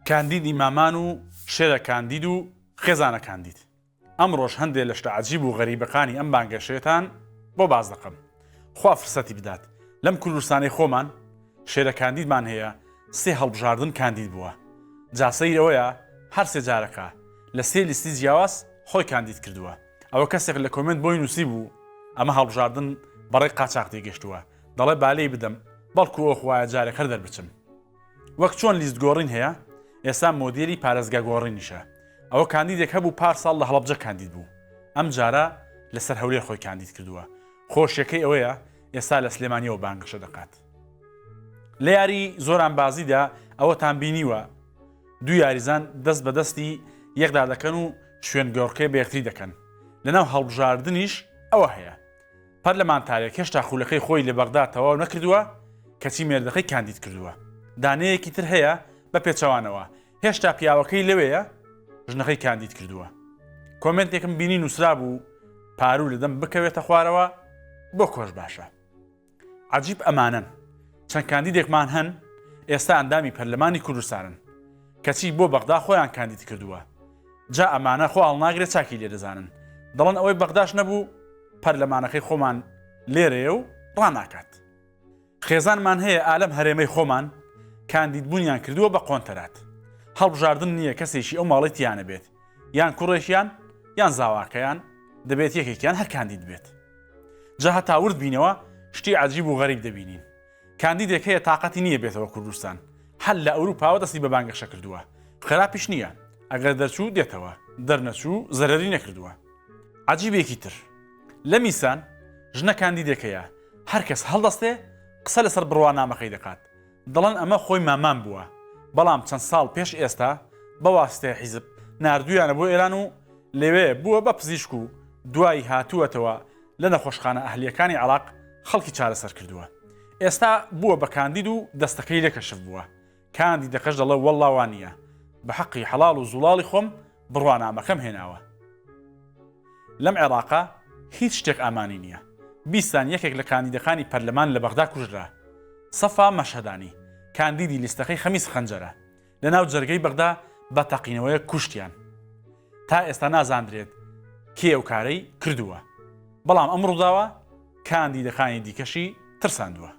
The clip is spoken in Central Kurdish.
کاندید ئیمامان و شێرە کاندید و خێزانە کاندید. ئەمڕۆژ هەندێک لە شتە عەجیب و غەریبەکانی ئەم بانگەشەیەتان بۆ باز دەکەم. خوا فرسەتی بدات. لەم کوردستانی خۆمان شێرە کاندیدمان هەیە، سێ هەڵبژاردن کاندید بووە. جاسەیر ئەوەیە هەر سێ جارەکە لە سێ لیستی جیاواز خۆی کاندید کردووە. ئەوە کەسێک لە کۆمنت بۆی نووسی بوو ئەمە هەڵبژاردن بەڕێی قاچاق تێگەشتووە. دەڵێ بالەی بدەم بەڵکو ئەو خوایە جارێک هەر دەربچم. وەک چۆن لیست گۆڕین هەیە، ئێستا مۆدێلی پارێزگا گۆڕینیشە. ئەوە کاندیدێک هەبوو پارساڵ لە هەڵەبجە کاندید بوو. ئەم جارە لەسەر هەولێر خۆی کاندید کردووە. خۆشیەکەی ئەوەیە ئێستا لە سلێمانیەوە بانگەشە دەکات. لە یاری زۆران بازیدا ئەوەتان بینیوە دوو یاریزان دەست بە دەستی یەکدا دەکەن و شوێن گۆڕکەی بەیەکتری دەکەن. لەناو هەڵبژاردنیش ئەوە هەیە. پەرلەمانتارێک هێشتا خولەکەی خۆی لە بەغدا تەواو نەکردووە، کەچی مێردەکەی کاندید کردووە. دانەیەکی تر هەیە بە پێچەوانەوە، هێشتا پیاوەکەی لەوەیە، ژنەکەی کاندید کردووە. کۆمنتێکم بینی نووسرا بوو پارو لەدەم بکەوێتە خوارەوە بۆ کۆش باشە. عەجیب ئەمانن. چەند کاندیدێکمان هەن ئێستا ئەندامی پەرلەمانی کوردستانن، کەچی بۆ بەغدا خۆیان کاندید کردووە. جا ئەمانە خۆ هەڵناگرێت چاکی لێ دەزانن. دەڵێن ئەوەی بەغداش نەبوو پەرلەمانەکەی خۆمان لێرەیە و ڕاناکات. خێزانمان هەیە ئالەم هەرێمەی خۆمان کاندید بوونیان کردووە بە قۆنتەرات. هەڵبژاردن نییە کەسێکی ئەو ماڵی تیانە بێت، یان کوڕێکیان یان زاواکەیان دەبێت یەکێکیان هەر کاندید بێت. جا هەتا ورد بینەوە شتی عەجیب و غەریب دەبینین. کاندیدێک هەیە تااقەتی نییە بێتەوە کوردستان، هەل لە ئەوروپاوە دەستی بە بانگەشە کردووە. خراپیش نییە، ئەگەر دەرچوو دێتەوە، دەرنەچوو زەرەری نەکردووە. عەجیبێکی تر لە میسان ژنە کاندیدێکەیە، هەر کەس هەڵدەستێ قسە لەسەر بڕوانامەکەی دەکات. دەڵێن ئەمە خۆی مامان بووە، بەڵام چەند ساڵ پێش ئێستا بە واستەیە حیزب ناردویانە بۆ ئێران و لەوێ بووە بە پزیشک و دوایی هاتووەتەوە لە نەخۆشخانە ئەهلیەکانی عێراق خەڵکی چارەسەر کردووە. ئێستا بووە بە کاندید و دەستەکەی لێکەشف بووە. کاندیدەکەش دەڵێ وەڵڵا وان نییە، بە حەقی حەڵاڵ و زوڵاڵی خۆم بڕوانامەکەم هێناوە. لەم عێراقا هیچ شتێک ئامانی نییە. بیستان یەکێک لە کاندیدەکانی پەرلەمان لە بەغدا کوژرا. سەفا مەشهەدانی کاندیدی لیستەکەی خەمیس خەنجەرە لە ناو جەرگەی بەغدا بە تەقینەوەیە کوشتیان. تا ئێستا نازاندرێت کێ ئەو کارەی کردووە، بەڵام ئەم ڕووداوە کاندیدەکانی دیکەشی ترساندووە.